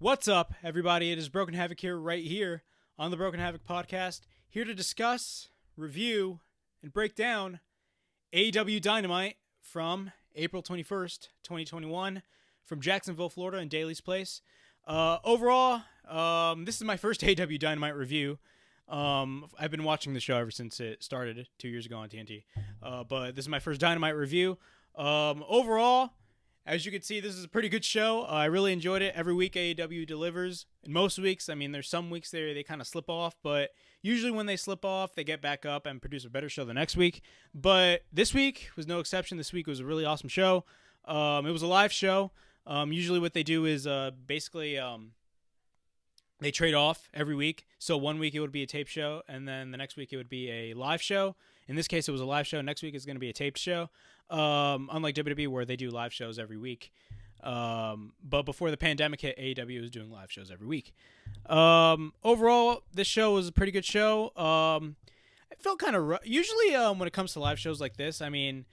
What's up, everybody? It is Broken Havoc right here on the Broken Havoc podcast, here to discuss, review, and break down AEW Dynamite from April 21st, 2021, from Jacksonville, Florida, in Daly's Place. Overall, this is my first AEW Dynamite review. I've been watching the show ever since it started 2 years ago on TNT, but this is my first Dynamite review. Overall, as you can see, this is a pretty good show. I really enjoyed it. Every week AEW delivers. In most weeks, I mean, there's some weeks there they kind of slip off, but usually when they slip off, they get back up and produce a better show the next week. But this week was no exception. This week was a really awesome show. It was a live show. Usually what they do is basically they trade off every week. So one week it would be a tape show, and then the next week it would be a live show. In this case, it was a live show. Next week is going to be a taped show. Unlike WWE, where they do live shows every week. But before the pandemic hit, AEW was doing live shows every week. Overall, this show was a pretty good show. It felt kind of usually when it comes to live shows like this, I mean,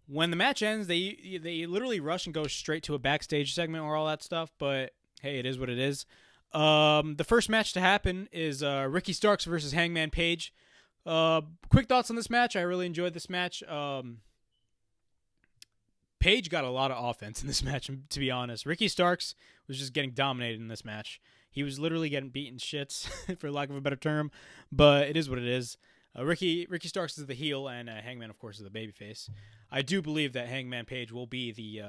when the match ends, they literally rush and go straight to a backstage segment or all that stuff. But hey, it is what it is. The first match to happen is Ricky Starks versus Hangman Page. Quick thoughts on this match. I really enjoyed this match. Page got a lot of offense in this match, to be honest. Ricky Starks was just getting dominated in this match. He was literally getting beaten shits, for lack of a better term, but it is what it is. Ricky Starks is the heel, and Hangman, of course, is the babyface. I do believe that Hangman Page will be the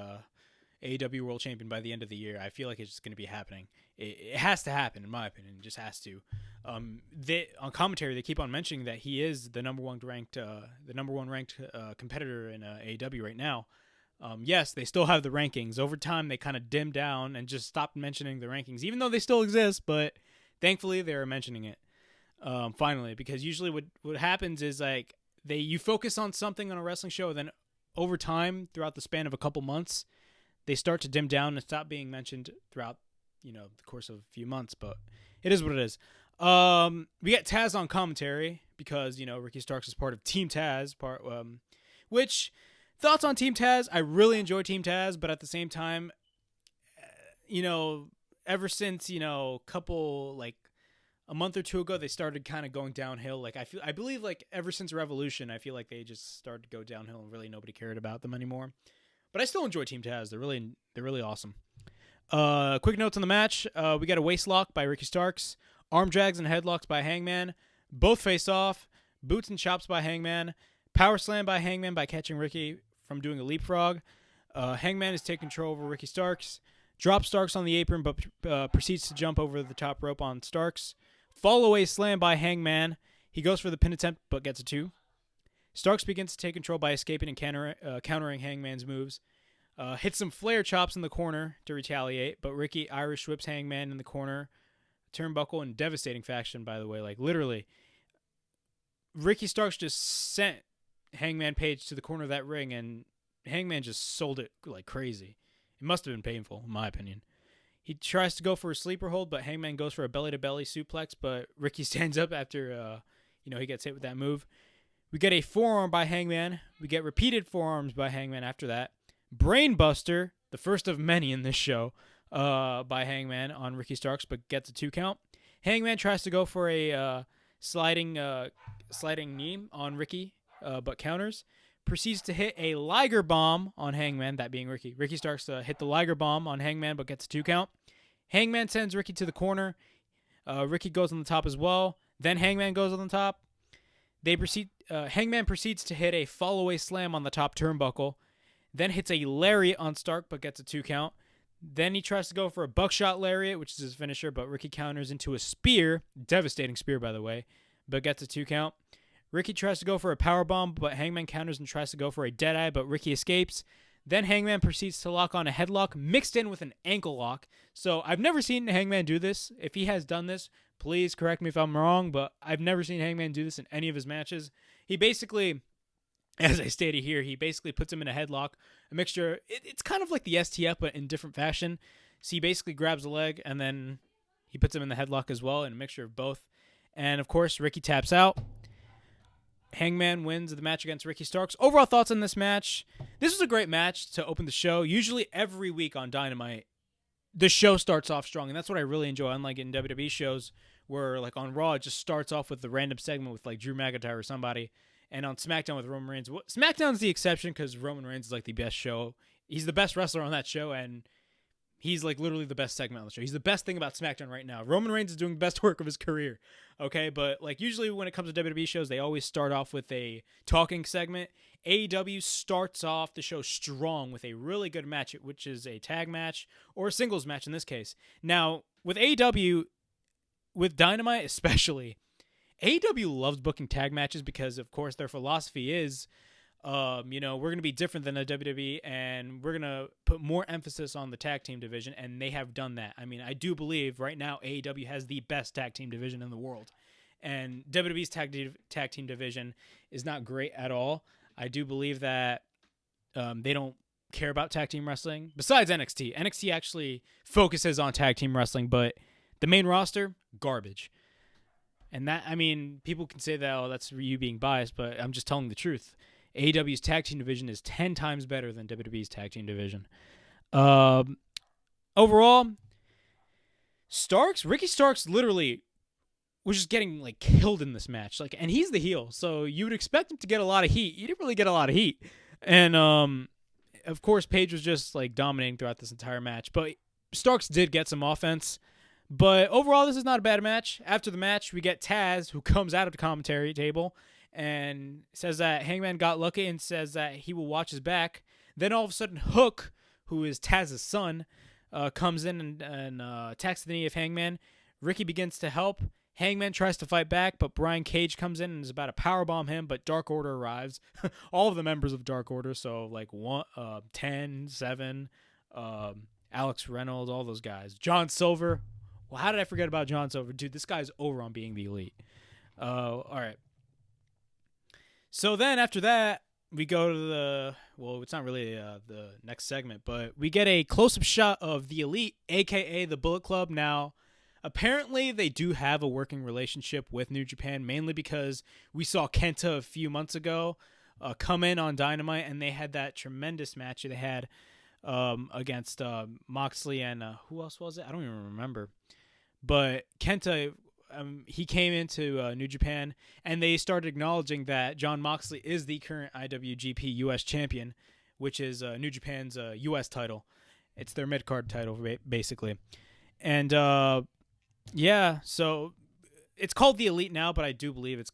AEW World Champion by the end of the year. I feel like it's just going to be happening. It has to happen, in my opinion. It just has to. On commentary, they keep on mentioning that he is the number one ranked competitor in AEW right now. Yes, they still have the rankings. Over time, they kind of dimmed down and just stopped mentioning the rankings, even though they still exist. But thankfully, they're mentioning it finally, because usually what happens is like you focus on something on a wrestling show, then over time, throughout the span of a couple months, they start to dim down and stop being mentioned throughout the course of a few months. But it is what it is. We get Taz on commentary because Ricky Starks is part of Team Taz, which. Thoughts on Team Taz? I really enjoy Team Taz, but at the same time, ever since, a month or two ago, they started kind of going downhill. I believe ever since Revolution, I feel like they just started to go downhill and really nobody cared about them anymore. But I still enjoy Team Taz. They're really awesome. Quick notes on the match. We got a waist lock by Ricky Starks, arm drags and headlocks by Hangman, both face off, boots and chops by Hangman, power slam by Hangman by catching Ricky from doing a leapfrog. Hangman is taking control over Ricky Starks. Drops Starks on the apron, but proceeds to jump over the top rope on Starks. Fall away slam by Hangman. He goes for the pin attempt, but gets a 2. Starks begins to take control by escaping and countering Hangman's moves. Hits some flare chops in the corner to retaliate, but Ricky Irish whips Hangman in the corner. Turnbuckle in devastating fashion, by the way. Literally, Ricky Starks just sent Hangman Page to the corner of that ring, and Hangman just sold it like crazy. It must have been painful, in my opinion. He tries to go for a sleeper hold, but Hangman goes for a belly-to-belly suplex, but Ricky stands up after he gets hit with that move. We get a forearm by Hangman. We get repeated forearms by Hangman after that. Brainbuster, the first of many in this show, by Hangman on Ricky Starks, but gets a 2 count. Hangman tries to go for a sliding knee on Ricky, but counters. Proceeds to hit a Liger bomb on Hangman, that being Ricky. Ricky Starks hit the Liger bomb on Hangman, but gets a 2 count. Hangman sends Ricky to the corner. Ricky goes on the top as well. Then Hangman goes on the top. Hangman proceeds to hit a fall-away slam on the top turnbuckle. Then hits a lariat on Stark, but gets a 2 count. Then he tries to go for a buckshot lariat, which is his finisher, but Ricky counters into a spear. Devastating spear, by the way, but gets a 2 count. Ricky tries to go for a powerbomb, but Hangman counters and tries to go for a deadeye, but Ricky escapes. Then Hangman proceeds to lock on a headlock mixed in with an ankle lock. So I've never seen Hangman do this. If he has done this, please correct me if I'm wrong, but I've never seen Hangman do this in any of his matches. He basically, as I stated here, he basically puts him in a headlock, a mixture. It's kind of like the STF, but in different fashion. So he basically grabs a leg, and then he puts him in the headlock as well, in a mixture of both. And, of course, Ricky taps out. Hangman wins the match against Ricky Starks. Overall thoughts on this match. This was a great match to open the show. Usually every week on Dynamite, the show starts off strong, and that's what I really enjoy. Unlike in WWE shows where, like, on Raw, it just starts off with the random segment with, like, Drew McIntyre or somebody, and on SmackDown with Roman Reigns. SmackDown's the exception because Roman Reigns is, like, the best show. He's the best wrestler on that show, and he's, like, literally the best segment on the show. He's the best thing about SmackDown right now. Roman Reigns is doing the best work of his career, okay? But, like, usually when it comes to WWE shows, they always start off with a talking segment. AEW starts off the show strong with a really good match, which is a tag match or a singles match in this case. Now, with AEW, with Dynamite especially, AEW loves booking tag matches because, of course, their philosophy is, we're going to be different than the WWE, and we're going to put more emphasis on the tag team division, and they have done that. I mean, I do believe right now AEW has the best tag team division in the world, and WWE's tag team division is not great at all. I do believe that they don't care about tag team wrestling, besides NXT. NXT actually focuses on tag team wrestling, but the main roster, garbage. And that, I mean, people can say that, oh, that's you being biased, but I'm just telling the truth. AEW's tag team division is 10 times better than WWE's tag team division. Overall, Ricky Starks literally was just getting, like, killed in this match. Like, and he's the heel, so you would expect him to get a lot of heat. He didn't really get a lot of heat. And, of course, Paige was just, like, dominating throughout this entire match. But Starks did get some offense. But overall, this is not a bad match. After the match, we get Taz, who comes out of the commentary table and says that Hangman got lucky and says that he will watch his back. Then all of a sudden, Hook, who is Taz's son, comes in and attacks the knee of Hangman. Ricky begins to help. Hangman tries to fight back, but Brian Cage comes in and is about to powerbomb him, but Dark Order arrives. All of the members of Dark Order, so like 10, 7, Alex Reynolds, all those guys. John Silver. Well, how did I forget about John Silver? Dude, this guy's over on Being the Elite. All right. So then after that, we go to it's not really the next segment, but we get a close-up shot of the Elite, a.k.a. the Bullet Club. Now, apparently they do have a working relationship with New Japan, mainly because we saw Kenta a few months ago come in on Dynamite, and they had that tremendous match they had against Moxley and who else was it? I don't even remember. But Kenta, he came into New Japan, and they started acknowledging that Jon Moxley is the current IWGP US champion, which is New Japan's US title. It's their mid-card title, basically. And, so it's called the Elite now, but I do believe it's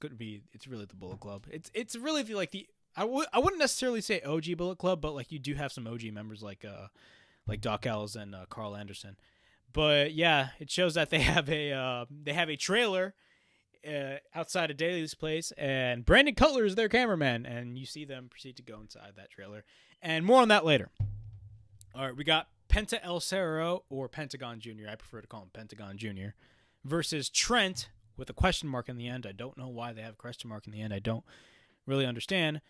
really the Bullet Club. It's really like I wouldn't necessarily say OG Bullet Club, but like you do have some OG members like Doc Ellis and Carl Anderson. But yeah, it shows that they have a trailer outside of Daly's place, and Brandon Cutler is their cameraman, and you see them proceed to go inside that trailer. And more on that later. All right, we got Penta El Cerro, or Pentagon Jr., I prefer to call him Pentagon Jr., versus Trent with a question mark in the end. I don't know why they have a question mark in the end. I don't really understand.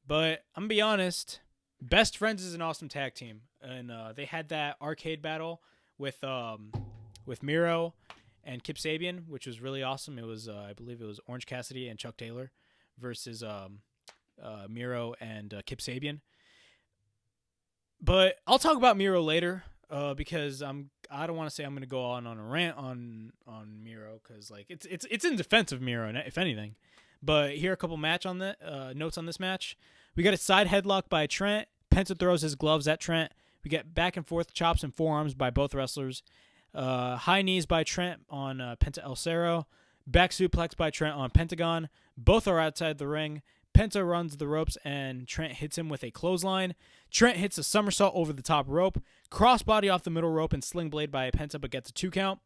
But I'm going to be honest, Best Friends is an awesome tag team. And they had that arcade battle with Miro and Kip Sabian, which was really awesome. It was, I believe it was Orange Cassidy and Chuck Taylor versus Miro and Kip Sabian. But I'll talk about Miro later because I don't want to say I'm going to go on a rant on Miro because like it's in defense of Miro, if anything. But here are a couple notes on this match. We got a side headlock by Trent. Penta throws his gloves at Trent. We get back and forth chops and forearms by both wrestlers. High knees by Trent on Penta El Cerro. Back suplex by Trent on Pentagon. Both are outside the ring. Penta runs the ropes and Trent hits him with a clothesline. Trent hits a somersault over the top rope. Crossbody off the middle rope and sling blade by Penta, but gets a 2 count.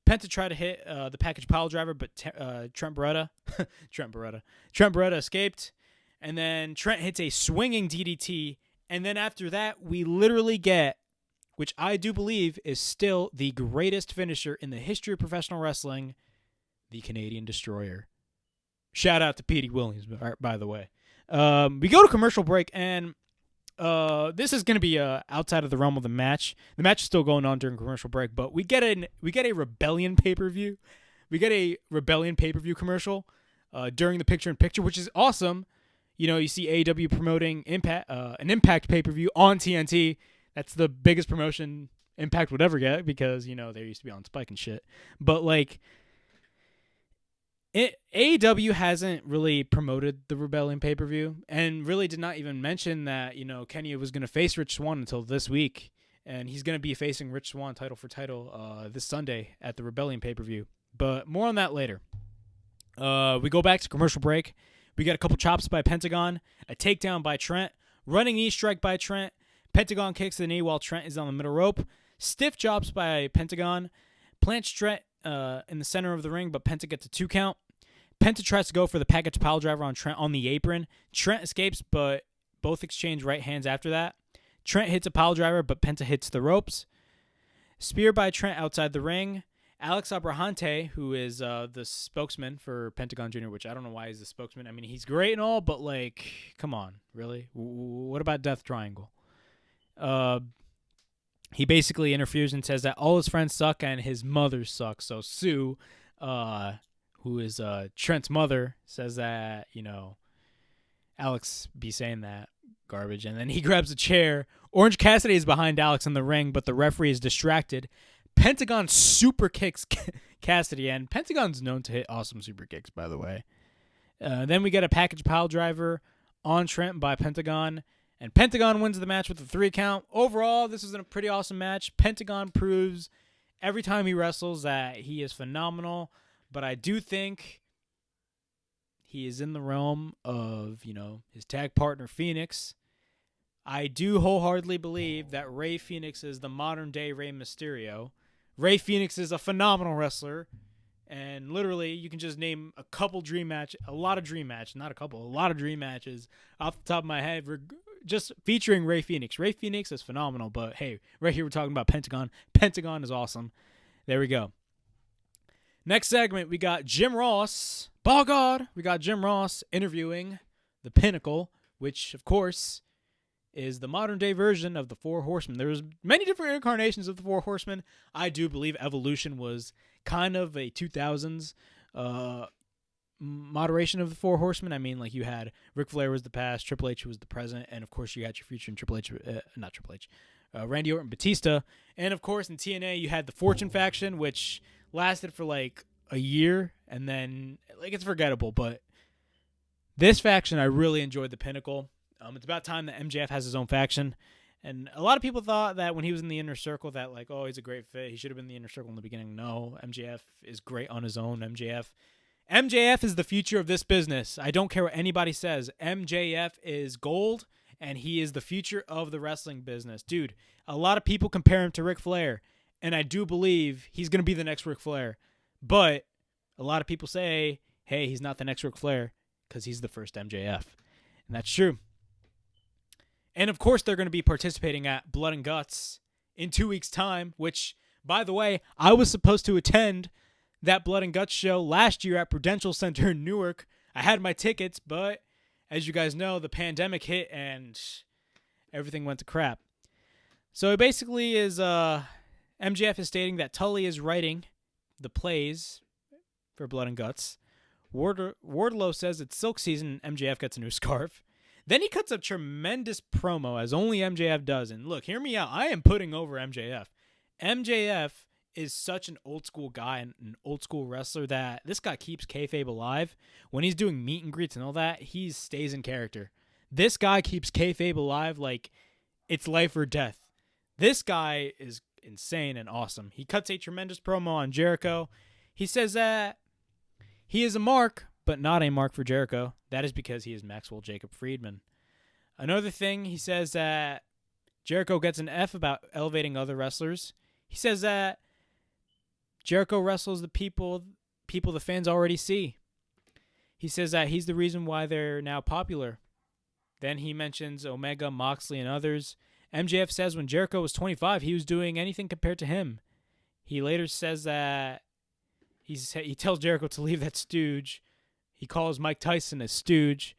Penta tried to hit the package pile driver, but Trent Beretta escaped. And then Trent hits a swinging DDT. And then after that, we literally get, which I do believe is still the greatest finisher in the history of professional wrestling, the Canadian Destroyer. Shout out to Petey Williams, by the way. We go to commercial break, and this is going to be outside of the realm of the match. The match is still going on during commercial break, but we get a Rebellion pay-per-view. We get a Rebellion pay-per-view commercial during the picture-in-picture, which is awesome. You know, you see AEW promoting an Impact pay-per-view on TNT. That's the biggest promotion Impact would ever get because, you know, they used to be on Spike and shit. But, like, AEW hasn't really promoted the Rebellion pay-per-view and really did not even mention that, you know, Kenya was going to face Rich Swann until this week. And he's going to be facing Rich Swann title for title this Sunday at the Rebellion pay-per-view. But more on that later. We go back to commercial break. We got a couple chops by Pentagon, a takedown by Trent, running knee strike by Trent. Pentagon kicks the knee while Trent is on the middle rope. Stiff chops by Pentagon. Plants Trent in the center of the ring, but Penta gets a 2 count. Penta tries to go for the package pile driver on Trent on the apron. Trent escapes, but both exchange right hands after that. Trent hits a pile driver, but Penta hits the ropes. Spear by Trent outside the ring. Alex Abrahante, who is the spokesman for Pentagon Jr., which I don't know why he's the spokesman. I mean, he's great and all, but, like, come on, really? What about Death Triangle? He basically interferes and says that all his friends suck and his mother sucks. So Sue, who is Trent's mother, says that, you know, Alex be saying that garbage. And then he grabs a chair. Orange Cassidy is behind Alex in the ring, but the referee is distracted. Pentagon super kicks Cassidy, and Pentagon's known to hit awesome super kicks, by the way. Then we get a package pile driver on Trent by Pentagon, and Pentagon wins the match with a 3 count. Overall, this is a pretty awesome match. Pentagon proves every time he wrestles that he is phenomenal, but I do think he is in the realm of, you know, his tag partner Phoenix. I do wholeheartedly believe that Rey Fenix is the modern-day Rey Mysterio. Rey Fenix is a phenomenal wrestler, and literally you can just name a lot of dream matches off the top of my head, just featuring Rey Fenix. Rey Fenix is phenomenal, but hey, right here we're talking about Pentagon. Pentagon is awesome. There we go. Next segment, we got Jim Ross. By God, we got Jim Ross interviewing the Pinnacle, which, of course, is the modern-day version of the Four Horsemen. There's many different incarnations of the Four Horsemen. I do believe Evolution was kind of a 2000s moderation of the Four Horsemen. I mean, like, you had Ric Flair was the past, Triple H was the present, and, of course, you had your future in Randy Orton, Batista. And, of course, in TNA, you had the Fortune faction, which lasted for, like, a year, and then, like, it's forgettable. But this faction, I really enjoyed the Pinnacle. It's about time that MJF has his own faction. And a lot of people thought that when he was in the Inner Circle that, like, oh, he's a great fit. He should have been in the Inner Circle in the beginning. No, MJF is great on his own. MJF is the future of this business. I don't care what anybody says. MJF is gold, and he is the future of the wrestling business. Dude, a lot of people compare him to Ric Flair, and I do believe he's going to be the next Ric Flair. But a lot of people say, hey, he's not the next Ric Flair because he's the first MJF. And that's true. And, of course, they're going to be participating at Blood and Guts in 2 weeks' time, which, by the way, I was supposed to attend that Blood and Guts show last year at Prudential Center in Newark. I had my tickets, but as you guys know, the pandemic hit and everything went to crap. So it basically is MJF is stating that Tully is writing the plays for Blood and Guts. Wardlow says it's Silk season and MJF gets a new scarf. Then he cuts a tremendous promo, as only MJF does. And look, hear me out. I am putting over MJF. MJF is such an old school guy and an old school wrestler that this guy keeps kayfabe alive. When he's doing meet and greets and all that, he stays in character. This guy keeps kayfabe alive like it's life or death. This guy is insane and awesome. He cuts a tremendous promo on Jericho. He says that he is a mark, but not a mark for Jericho. That is because he is Maxwell Jacob Friedman. Another thing, he says that Jericho gets an F about elevating other wrestlers. He says that Jericho wrestles the people the fans already see. He says that he's the reason why they're now popular. Then he mentions Omega, Moxley, and others. MJF says when Jericho was 25, he was doing anything compared to him. He later says that he tells Jericho to leave that stooge. He calls Mike Tyson a stooge.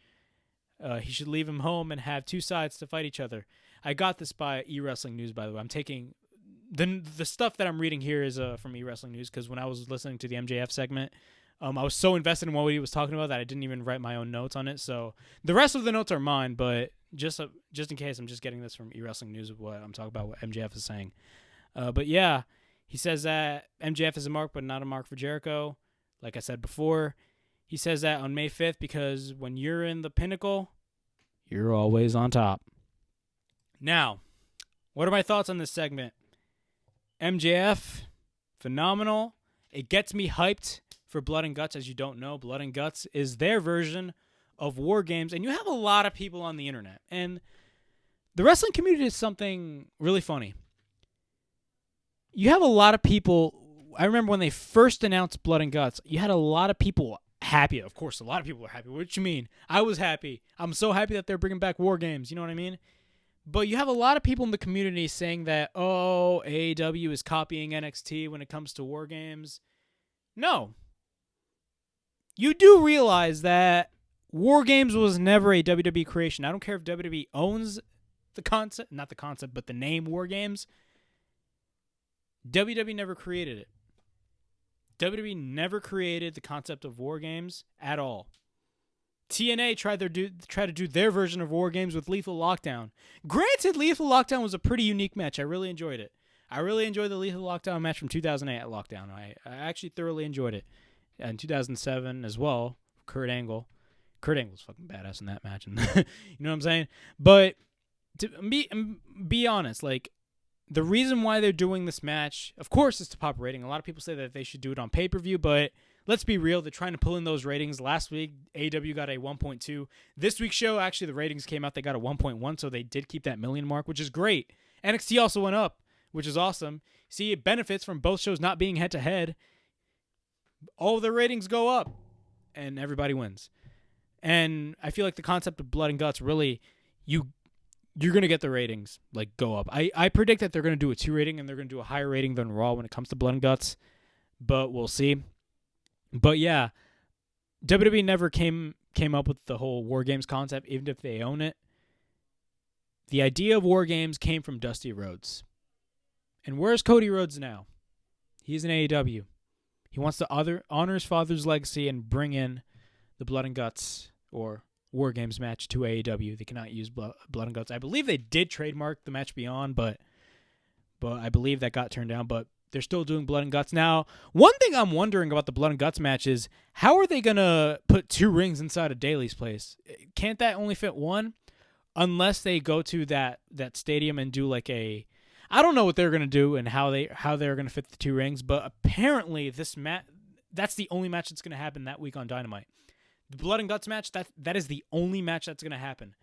He should leave him home and have two sides to fight each other. I got this by eWrestling News, by the way. I'm taking the stuff that I'm reading here is from eWrestling News, because when I was listening to the MJF segment, I was so invested in what he was talking about that I didn't even write my own notes on it. So the rest of the notes are mine, but just in case, I'm just getting this from eWrestling News of what I'm talking about, what MJF is saying. But yeah, he says that MJF is a mark, but not a mark for Jericho. Like I said before, he says that on May 5th because when you're in the pinnacle, you're always on top. Now, what are my thoughts on this segment? MJF, phenomenal. It gets me hyped for Blood and Guts. As you don't know, Blood and Guts is their version of War Games. And you have a lot of people on the internet. And the wrestling community is something really funny. You have a lot of people. I remember when they first announced Blood and Guts, you had a lot of people happy. Of course, a lot of people are happy. What you mean? I was happy. I'm so happy that they're bringing back War Games. You know what I mean? But you have a lot of people in the community saying that, oh, AEW is copying NXT when it comes to War Games. No. You do realize that War Games was never a WWE creation. I don't care if WWE owns the concept, not the concept, but the name War Games. WWE never created it. WWE never created the concept of War Games at all. TNA tried to do their version of War Games with Lethal Lockdown. Granted, Lethal Lockdown was a pretty unique match. I really enjoyed it. I really enjoyed the Lethal Lockdown match from 2008 at Lockdown. I actually thoroughly enjoyed it. And 2007 as well, Kurt Angle. Kurt Angle was fucking badass in that match. And you know what I'm saying? But to be honest, like, the reason why they're doing this match, of course, is to pop rating. A lot of people say that they should do it on pay-per-view, but let's be real. They're trying to pull in those ratings. Last week, AEW got a 1.2. This week's show, actually, the ratings came out. They got a 1.1, so they did keep that million mark, which is great. NXT also went up, which is awesome. See, it benefits from both shows not being head-to-head. All of their ratings go up, and everybody wins. And I feel like the concept of Blood and Guts, really, you're going to get the ratings like go up. I predict that they're going to do a 2 rating, and they're going to do a higher rating than Raw when it comes to Blood and Guts, but we'll see. But yeah, WWE never came up with the whole War Games concept, even if they own it. The idea of War Games came from Dusty Rhodes. And where's Cody Rhodes now? He's in AEW. He wants to honor his father's legacy and bring in the Blood and Guts or War Games match to AEW. They cannot use Blood and Guts. I believe they did trademark the match Beyond, but I believe that got turned down. But they're still doing Blood and Guts. Now, one thing I'm wondering about the Blood and Guts match is, how are they going to put 2 rings inside of Daly's place? Can't that only fit 1? Unless they go to that stadium and do like a... I don't know what they're going to do and how they're going to fit the 2 rings, but apparently that's the only match that's going to happen that week on Dynamite. The Blood and Guts match, that is the only match that's going to happen.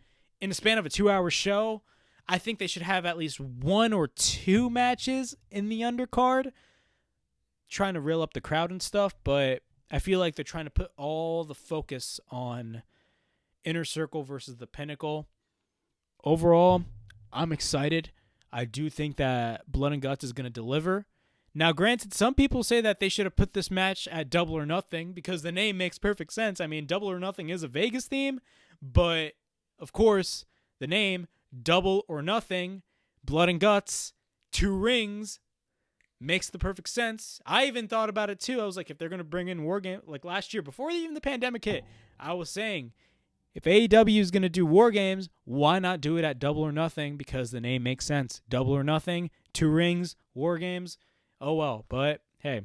In the span of a 2-hour show, I think they should have at least 1 or 2 matches in the undercard, trying to reel up the crowd and stuff, but I feel like they're trying to put all the focus on Inner Circle versus the Pinnacle. Overall, I'm excited. I do think that Blood and Guts is going to deliver. Now, granted, some people say that they should have put this match at Double or Nothing because the name makes perfect sense. I mean, Double or Nothing is a Vegas theme, but, of course, the name, Double or Nothing, Blood and Guts, 2 rings, makes the perfect sense. I even thought about it, too. I was like, if they're going to bring in War Games, like last year, before even the pandemic hit, I was saying, if AEW is going to do War Games, why not do it at Double or Nothing? Because the name makes sense. Double or Nothing, 2 rings, War Games. Oh, well. But, hey,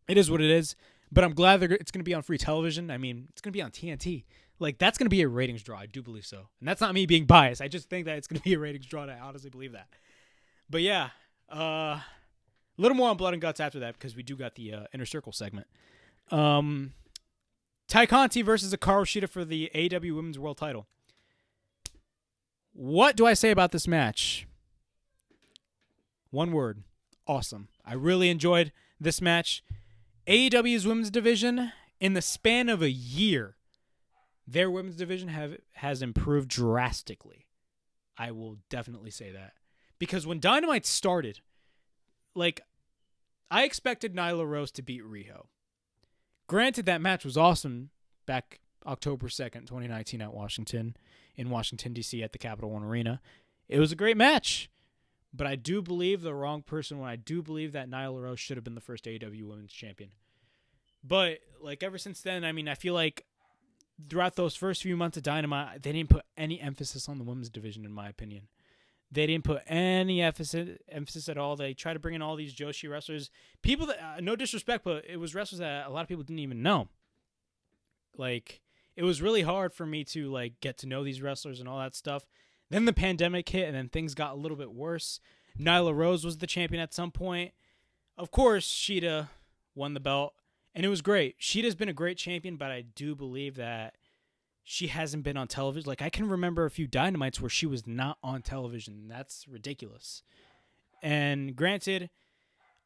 it is what it is. But I'm glad it's going to be on free television. I mean, it's going to be on TNT. Like, that's going to be a ratings draw. I do believe so. And that's not me being biased. I just think that it's going to be a ratings draw, and I honestly believe that. But, yeah, a little more on Blood and Guts after that because we do got the Inner Circle segment. Tay Conti versus Hikaru Shida for the AEW Women's World Title. What do I say about this match? One word. Awesome. I really enjoyed this match. AEW's women's division, in the span of a year, their women's division has improved drastically. I will definitely say that. Because when Dynamite started, like, I expected Nyla Rose to beat Riho. Granted, that match was awesome back October 2nd, 2019 in Washington, D.C. at the Capital One Arena. It was a great match. But I do believe the wrong person when I do believe that Nyla Rose should have been the first AEW Women's Champion. But, like, ever since then, I mean, I feel like throughout those first few months of Dynamite, they didn't put any emphasis on the women's division, in my opinion. They didn't put any emphasis at all. They tried to bring in all these Joshi wrestlers. People that, no disrespect, but it was wrestlers that a lot of people didn't even know. Like, it was really hard for me to, like, get to know these wrestlers and all that stuff. Then the pandemic hit, and then things got a little bit worse. Nyla Rose was the champion at some point. Of course, Shida won the belt, and it was great. Shida's been a great champion, but I do believe that she hasn't been on television. Like, I can remember a few Dynamites where she was not on television. That's ridiculous. And granted,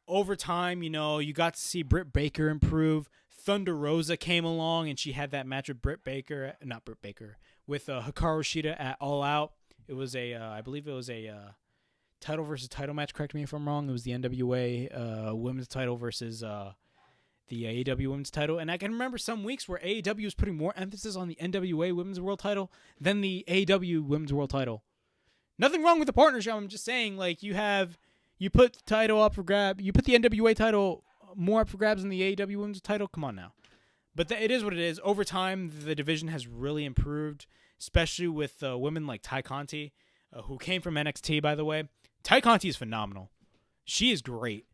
over time, you know, you got to see Britt Baker improve. Thunder Rosa came along, and she had that match with with Hikaru Shida at All Out. It was I believe it was a title versus title match. Correct me if I'm wrong. It was the NWA women's title versus the AEW Women's title. And I can remember some weeks where AEW was putting more emphasis on the NWA Women's World title than the AEW Women's World title. Nothing wrong with the partnership. I'm just saying, like, you put the title up for grab. You put the NWA title more up for grabs than the AEW Women's title. Come on now. But it is what it is. Over time, the division has really improved, especially with women like Tay Conti, who came from NXT, by the way. Tay Conti is phenomenal. She is great.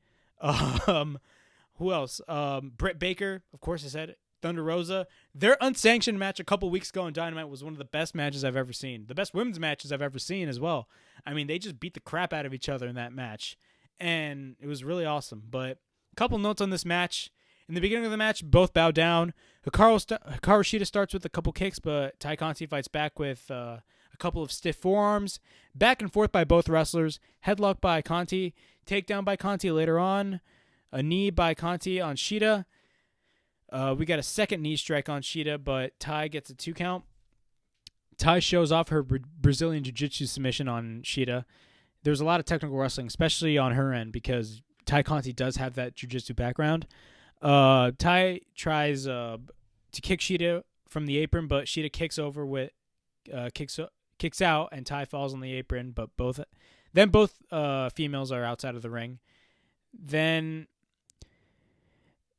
Who else? Britt Baker, of course I said it. Thunder Rosa. Their unsanctioned match a couple weeks ago in Dynamite was one of the best matches I've ever seen. The best women's matches I've ever seen as well. I mean, they just beat the crap out of each other in that match. And it was really awesome. But a couple notes on this match. In the beginning of the match, both bow down. Hikaru Shida starts with a couple kicks, but Tay Conti fights back with a couple of stiff forearms. Back and forth by both wrestlers. Headlock by Conti. Takedown by Conti later on. A knee by Conti on Shida. We got a second knee strike on Shida, but Tay gets a 2 count. Tay shows off her Brazilian Jiu-Jitsu submission on Shida. There's a lot of technical wrestling, especially on her end, because Tay Conti does have that Jiu-Jitsu background. Tay tries to kick Shida from the apron, but Shida kicks over with kicks out, and Tay falls on the apron. But both females are outside of the ring. Then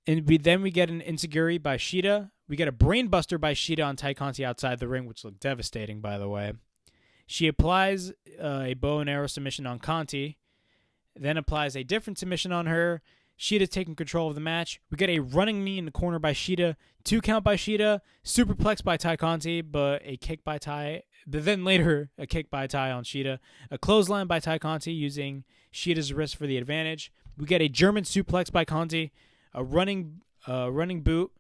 we get an enziguri by Shida. We get a brainbuster by Shida on Tay Conti outside the ring, which looked devastating, by the way. She applies a bow and arrow submission on Conti, then applies a different submission on her. Shida taking control of the match. We get a running knee in the corner by Shida, 2 count by Shida, superplex by Tay Conti, but a kick by Tay. But then later, a kick by Tay on Shida. A clothesline by Tay Conti using Shida's wrist for the advantage. We get a German suplex by Conti, a running boot.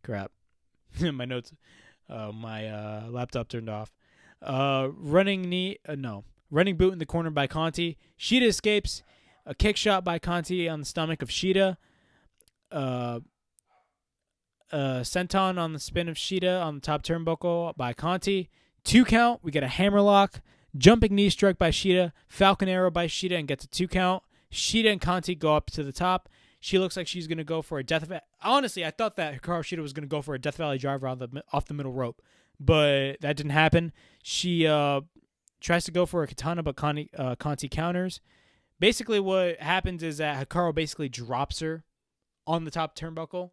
Crap. My notes. My laptop turned off. Running boot in the corner by Conti. Shida escapes. A kick shot by Conti on the stomach of Shida. Senton on the spin of Shida on the top turnbuckle by Conti. 2 count. We get a hammerlock. Jumping knee strike by Shida. Falcon arrow by Shida and gets a 2 count. Shida and Conti go up to the top. She looks like she's going to go for a Death Valley. Honestly, I thought that Hikaru Shida was going to go for a Death Valley driver off the middle rope, but that didn't happen. She tries to go for a katana, but Conti counters. Basically, what happens is that Hikaru basically drops her on the top turnbuckle.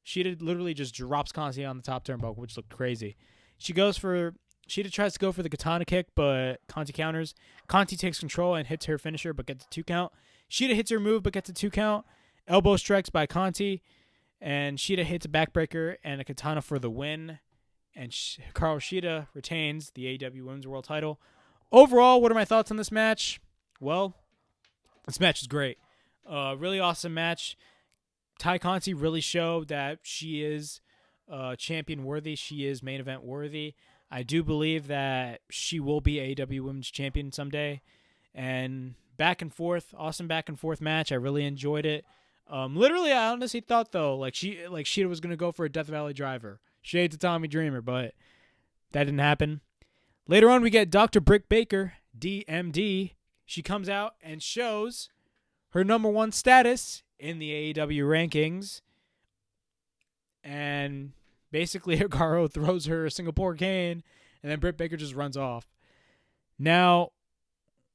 Shida literally just drops Conti on the top turnbuckle, which looked crazy. Shida tries to go for the katana kick, but Conti counters. Conti takes control and hits her finisher, but gets a 2 count. Shida hits her move, but gets a 2 count. Elbow strikes by Conti, and Shida hits a backbreaker and a katana for the win. And Hikaru Shida retains the AEW Women's World title. Overall, what are my thoughts on this match? Well, this match is great. Really awesome match. Tay Conti really showed that she is champion worthy. She is main event worthy. I do believe that she will be AEW Women's Champion someday. And back and forth, awesome back and forth match. I really enjoyed it. Literally, I honestly thought though, Shida was gonna go for a Death Valley driver. Shade to Tommy Dreamer, but that didn't happen. Later on, we get Dr. Britt Baker, DMD. She comes out and shows her number 1 status in the AEW rankings. And basically, Hikaru throws her a Singapore cane, and then Britt Baker just runs off. Now,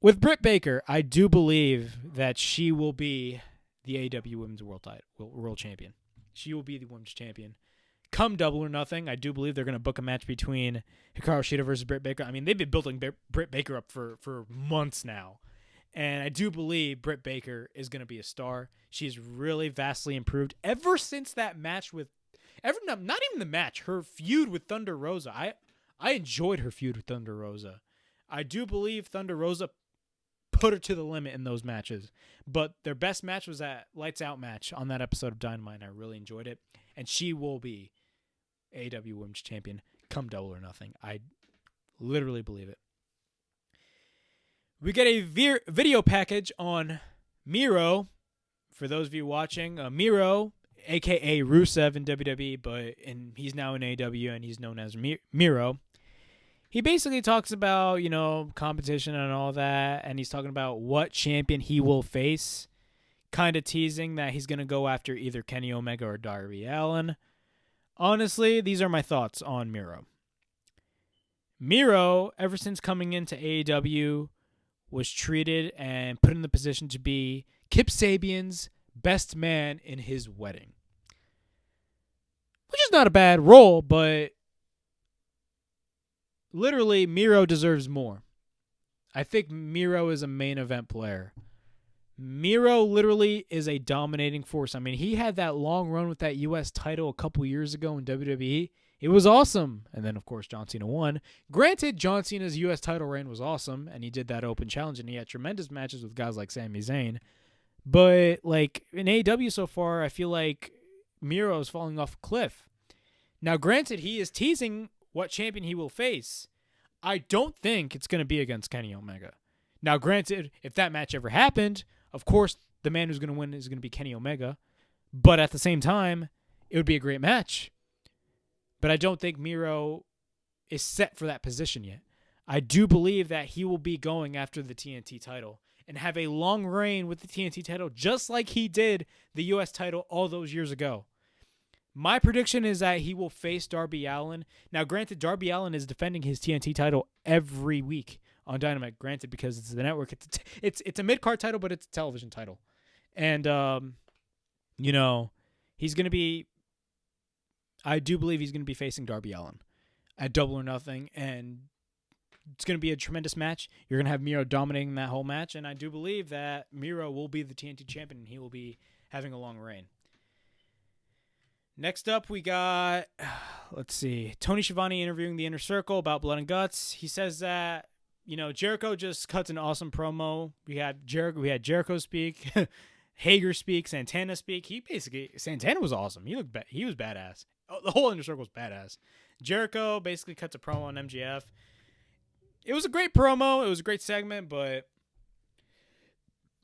with Britt Baker, I do believe that she will be the AEW Women's World Champion. She will be the Women's Champion. come Double or Nothing, I do believe they're going to book a match between Hikaru Shida versus Britt Baker. I mean, they've been building Britt Baker up for months now. And I do believe Britt Baker is going to be a star. She's really vastly improved ever since that match with... not even the match, her feud with Thunder Rosa. I enjoyed her feud with Thunder Rosa. I do believe Thunder Rosa put her to the limit in those matches. But their best match was that Lights Out match on that episode of Dynamite, and I really enjoyed it. And she will be AEW Women's Champion come Double or Nothing. I literally believe it. We get a video package on Miro. For those of you watching, Miro, a.k.a. Rusev in WWE, and he's now in AEW, and he's known as Miro. He basically talks about, competition and all that, and he's talking about what champion he will face, kind of teasing that he's going to go after either Kenny Omega or Darby Allin. Honestly, these are my thoughts on Miro. Miro, ever since coming into AEW, was treated and put in the position to be Kip Sabian's best man in his wedding. Which is not a bad role, but literally, Miro deserves more. I think Miro is a main event player. Miro literally is a dominating force. I mean, he had that long run with that U.S. title a couple years ago in WWE. It was awesome. And then, of course, John Cena won. Granted, John Cena's U.S. title reign was awesome, and he did that open challenge, and he had tremendous matches with guys like Sami Zayn. But, in AEW so far, I feel like Miro is falling off a cliff. Now, granted, he is teasing what champion he will face. I don't think it's going to be against Kenny Omega. Now, granted, if that match ever happened, of course, the man who's going to win is going to be Kenny Omega. But at the same time, it would be a great match. But I don't think Miro is set for that position yet. I do believe that he will be going after the TNT title and have a long reign with the TNT title, just like he did the U.S. title all those years ago. My prediction is that he will face Darby Allin. Now, granted, Darby Allin is defending his TNT title every week on Dynamite. Granted, because it's the network. It's a mid-card title, but it's a television title. And, he's going to be... I do believe he's going to be facing Darby Allin at Double or Nothing, and it's going to be a tremendous match. You're going to have Miro dominating that whole match, and I do believe that Miro will be the TNT champion, and he will be having a long reign. Next up, we got, Tony Schiavone interviewing the Inner Circle about Blood and Guts. He says that, Jericho just cuts an awesome promo. We had Jericho speak, Hager speak, Santana speak. Santana was awesome. He was badass. Oh, the whole Inner Circle was badass. Jericho basically cuts a promo on MJF. It was a great promo. It was a great segment, but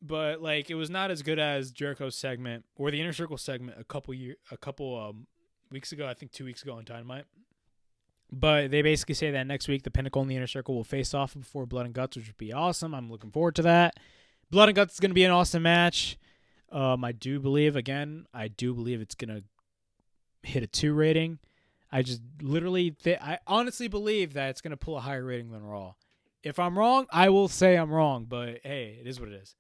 it was not as good as Jericho's segment or the Inner Circle segment a couple weeks ago. I think 2 weeks ago on Dynamite. But they basically say that next week the Pinnacle and the Inner Circle will face off before Blood and Guts, which would be awesome. I'm looking forward to that. Blood and Guts is going to be an awesome match. I do believe it's going to hit a 2 rating. I honestly believe that it's going to pull a higher rating than Raw. If I'm wrong, I will say I'm wrong, but hey, it is what it is.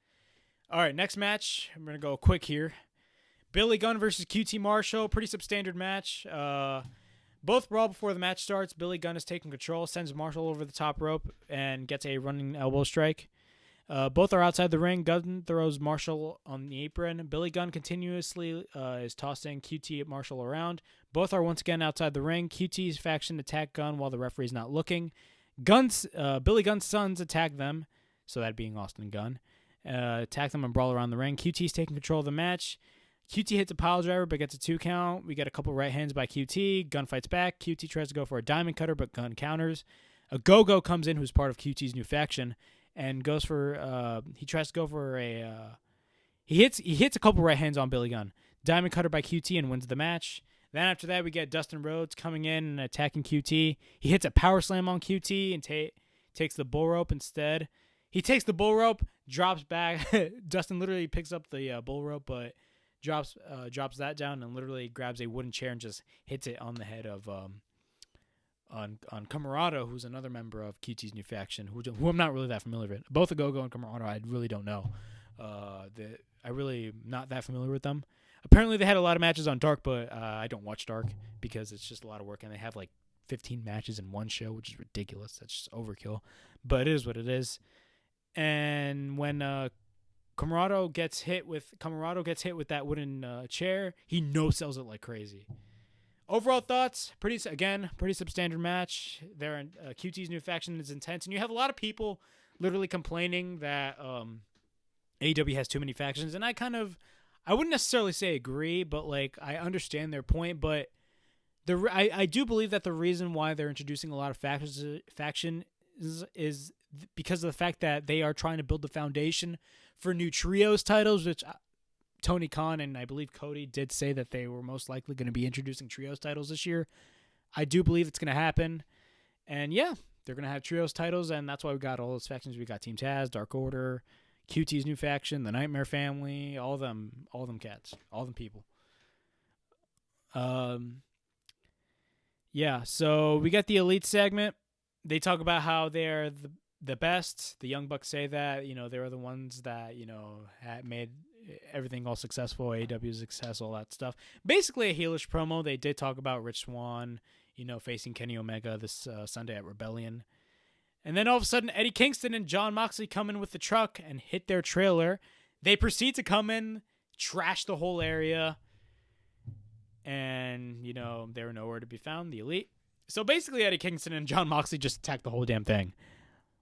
All right, next match. I'm going to go quick here. Billy Gunn versus QT Marshall. Pretty substandard match. Both brawl before the match starts. Billy Gunn is taking control, sends Marshall over the top rope, and gets a running elbow strike. Both are outside the ring. Gunn throws Marshall on the apron. Billy Gunn continuously is tossing QT Marshall around. Both are once again outside the ring. QT's faction attack Gunn while the referee's not looking. Billy Gunn's sons attack them, so that being Austin Gunn. Attack them and brawl around the ring. QT's taking control of the match. QT hits a pile driver but gets a 2 count. We get a couple right hands by QT. Gunn fights back. QT tries to go for a diamond cutter, but Gunn counters. A Go-Go comes in, who's part of QT's new faction, and goes for he tries to go for a he hits a couple right hands on Billy Gunn. Diamond cutter by QT and wins the match. Then after that we get Dustin Rhodes coming in and attacking QT. He hits a power slam on QT and takes the bull rope instead. He takes the bull rope, drops back. Dustin literally picks up the bull rope, but drops that down and literally grabs a wooden chair and just hits it on the head of on Camarado, who's another member of QT's new faction, who I'm not really that familiar with. Both Go-Go and Camarado, I really don't know. I'm really not that familiar with them. Apparently they had a lot of matches on Dark, but I don't watch Dark because it's just a lot of work, and they have like 15 matches in one show, which is ridiculous. That's just overkill. But it is what it is. And when Camarado gets hit with that wooden chair, he no-sells it like crazy. Overall thoughts, pretty substandard match. QT's new faction is intense, and you have a lot of people literally complaining that AEW has too many factions, and I wouldn't necessarily say agree, but like I understand their point. But I do believe that the reason why they're introducing a lot of factions is because of the fact that they are trying to build the foundation for new trios titles, which Tony Khan and I believe Cody did say that they were most likely going to be introducing trios titles this year. I do believe it's going to happen. And yeah, they're going to have trios titles, and that's why we got all those factions. We got Team Taz, Dark Order, QT's new faction, the Nightmare Family, all them cats, all them people. Yeah, so we got the Elite segment. They talk about how they're the best. The Young Bucks say that, they were the ones that, had made everything all successful, AEW success, all that stuff. Basically a heelish promo. They did talk about Rich Swann, facing Kenny Omega this Sunday at Rebellion. And then all of a sudden, Eddie Kingston and Jon Moxley come in with the truck and hit their trailer. They proceed to come in, trash the whole area, and, they were nowhere to be found, the Elite. So basically, Eddie Kingston and Jon Moxley just attacked the whole damn thing.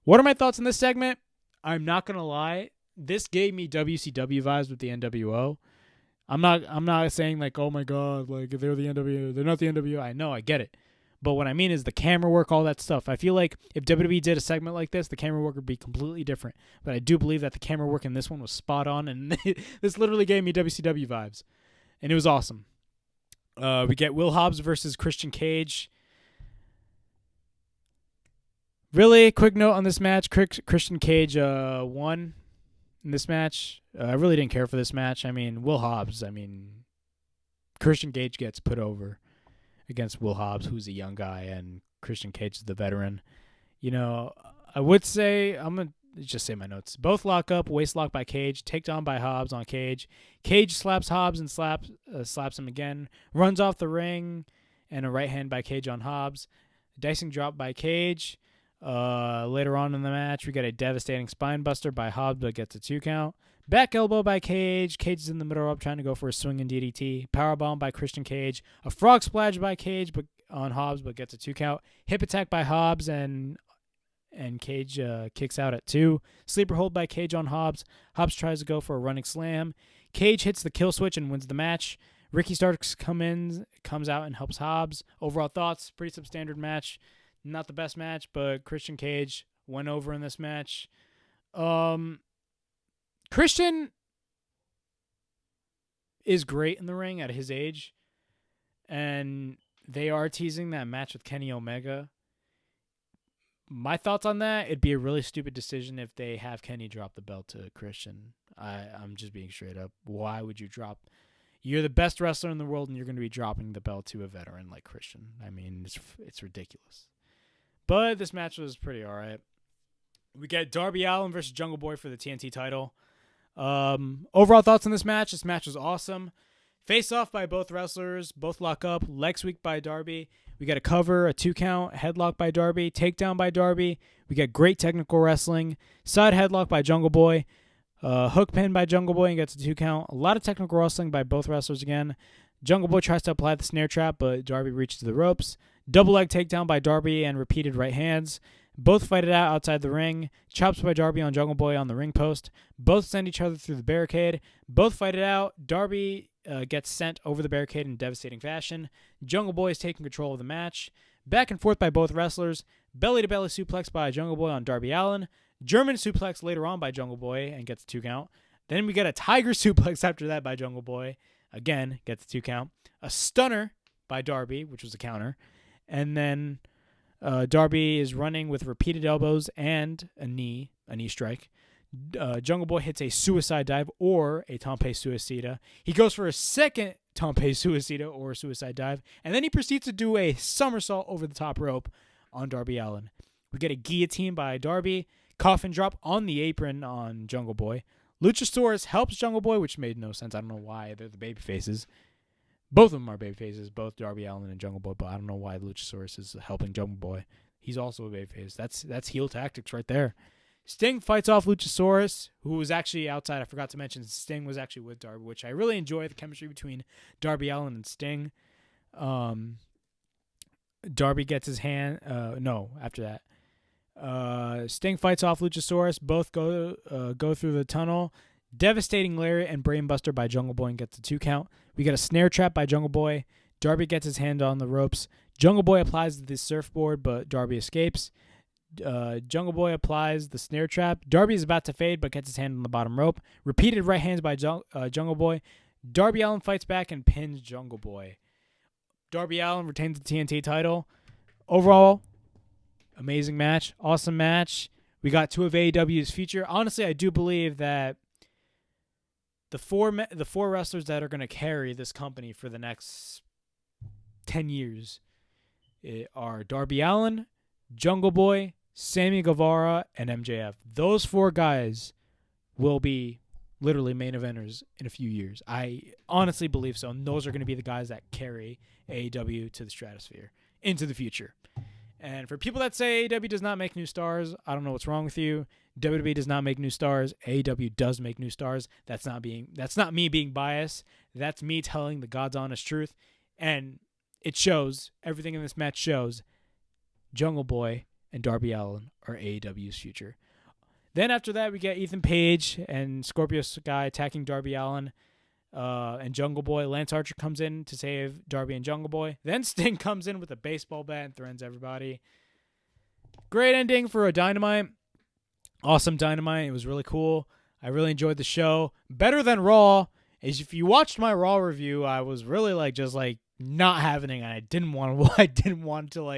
What are my thoughts on this segment? I'm not going to lie. This gave me WCW vibes with the NWO. I'm not saying like, oh my God, like if they're the NWO, they're not the NWO. I know, I get it. But what I mean is the camera work, all that stuff. I feel like if WWE did a segment like this, the camera work would be completely different. But I do believe that the camera work in this one was spot on, and this literally gave me WCW vibes. And it was awesome. We get Will Hobbs versus Christian Cage. Really, quick note on this match. Christian Cage won in this match. I really didn't care for this match. Will Hobbs. Christian Cage gets put over against Will Hobbs, who's a young guy, and Christian Cage is the veteran. I would say, I'm going to just say my notes. Both lock up, waist lock by Cage, takedown by Hobbs on Cage. Cage slaps Hobbs and slaps him again. Runs off the ring, and a right hand by Cage on Hobbs. Dicing drop by Cage. Later on in the match, we got a devastating spine buster by Hobbs, but gets a 2 count. Back elbow by Cage. Cage is in the middle rope trying to go for a swinging DDT. Powerbomb by Christian Cage. A frog splash by Cage but on Hobbs, but gets a 2 count. Hip attack by Hobbs, and Cage kicks out at 2. Sleeper hold by Cage on Hobbs. Hobbs tries to go for a running slam. Cage hits the kill switch and wins the match. Ricky Starks comes out and helps Hobbs. Overall thoughts, pretty substandard match. Not the best match, but Christian Cage went over in this match. Christian is great in the ring at his age, and they are teasing that match with Kenny Omega. My thoughts on that, it'd be a really stupid decision if they have Kenny drop the belt to Christian. I'm just being straight up. Why would you drop? You're the best wrestler in the world, and you're going to be dropping the belt to a veteran like Christian. It's ridiculous. But this match was pretty all right. We get Darby Allin versus Jungle Boy for the TNT title. Overall thoughts on this match. This match was awesome. Face off by both wrestlers. Both lock up. Leg sweep by Darby. We got a cover, a 2 count, headlock by Darby, takedown by Darby. We got great technical wrestling. Side headlock by Jungle Boy. Hook pin by Jungle Boy and gets a 2 count. A lot of technical wrestling by both wrestlers again. Jungle Boy tries to apply the snare trap, but Darby reaches the ropes. Double leg takedown by Darby and repeated right hands. Both fight it out outside the ring. Chops by Darby on Jungle Boy on the ring post. Both send each other through the barricade. Both fight it out. Darby gets sent over the barricade in devastating fashion. Jungle Boy is taking control of the match. Back and forth by both wrestlers. Belly-to-belly suplex by Jungle Boy on Darby Allin. German suplex later on by Jungle Boy and gets a 2 count. Then we get a tiger suplex after that by Jungle Boy. Again, gets a 2 count. A stunner by Darby, which was a counter. And then Darby is running with repeated elbows and a knee strike. Jungle Boy hits a suicide dive or a Tompe Suicida. He goes for a second Tompe Suicida or suicide dive, and then he proceeds to do a somersault over the top rope on Darby Allin. We get a guillotine by Darby, coffin drop on the apron on Jungle Boy. Luchasaurus helps Jungle Boy, which made no sense. I don't know why they're the baby faces. Both of them are baby faces, both Darby Allin and Jungle Boy, but I don't know why Luchasaurus is helping Jungle Boy. He's also a baby face. That's heel tactics right there. Sting fights off Luchasaurus, who was actually outside. I forgot to mention Sting was actually with Darby, which I really enjoy the chemistry between Darby Allin and Sting. Darby gets his hand. After that. Sting fights off Luchasaurus. Both go through the tunnel. Devastating lariat and brainbuster by Jungle Boy and gets the 2 count. We got a snare trap by Jungle Boy. Darby gets his hand on the ropes. Jungle Boy applies the surfboard, but Darby escapes. Jungle Boy applies the snare trap. Darby is about to fade, but gets his hand on the bottom rope. Repeated right hands by Jungle Boy. Darby Allin fights back and pins Jungle Boy. Darby Allin retains the TNT title. Overall, amazing match. Awesome match. We got 2 of AEW's future. Honestly, I do believe that the four wrestlers that are going to carry this company for the next 10 years are Darby Allin, Jungle Boy, Sammy Guevara, and MJF. Those 4 guys will be literally main eventers in a few years. I honestly believe so. And those are going to be the guys that carry AEW to the stratosphere into the future. And for people that say AEW does not make new stars, I don't know what's wrong with you. WWE does not make new stars. AEW does make new stars. That's not me being biased. That's me telling the God's honest truth. And it shows, everything in this match shows, Jungle Boy and Darby Allin are AEW's future. Then after that, we get Ethan Page and Scorpio Sky attacking Darby Allin and Jungle Boy. Lance Archer comes in to save Darby and Jungle Boy. Then Sting comes in with a baseball bat and threatens everybody. Great ending for a Dynamite. Awesome Dynamite. It was really cool. I really enjoyed the show. Better than Raw. Is if you watched my Raw review, I was really not having it. I didn't want to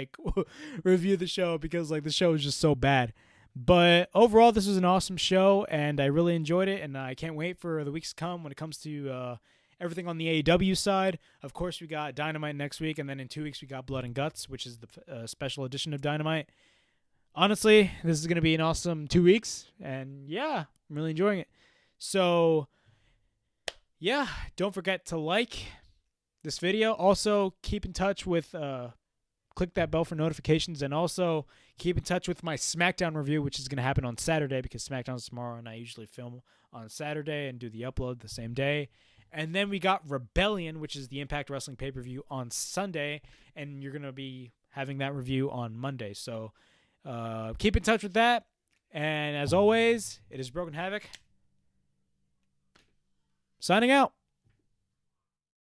review the show because the show was just so bad. But overall, this was an awesome show, and I really enjoyed it, and I can't wait for the weeks to come when it comes to everything on the AEW side. Of course, we got Dynamite next week, and then in 2 weeks, we got Blood and Guts, which is the special edition of Dynamite. Honestly, this is going to be an awesome 2 weeks, and yeah, I'm really enjoying it. So, yeah, don't forget to like this video. Also, keep in touch with... click that bell for notifications, and also keep in touch with my SmackDown review, which is going to happen on Saturday because SmackDown's tomorrow, and I usually film on Saturday and do the upload the same day. And then we got Rebellion, which is the Impact Wrestling pay-per-view on Sunday, and you're going to be having that review on Monday. So keep in touch with that. And as always, it is Broken Havoc signing out.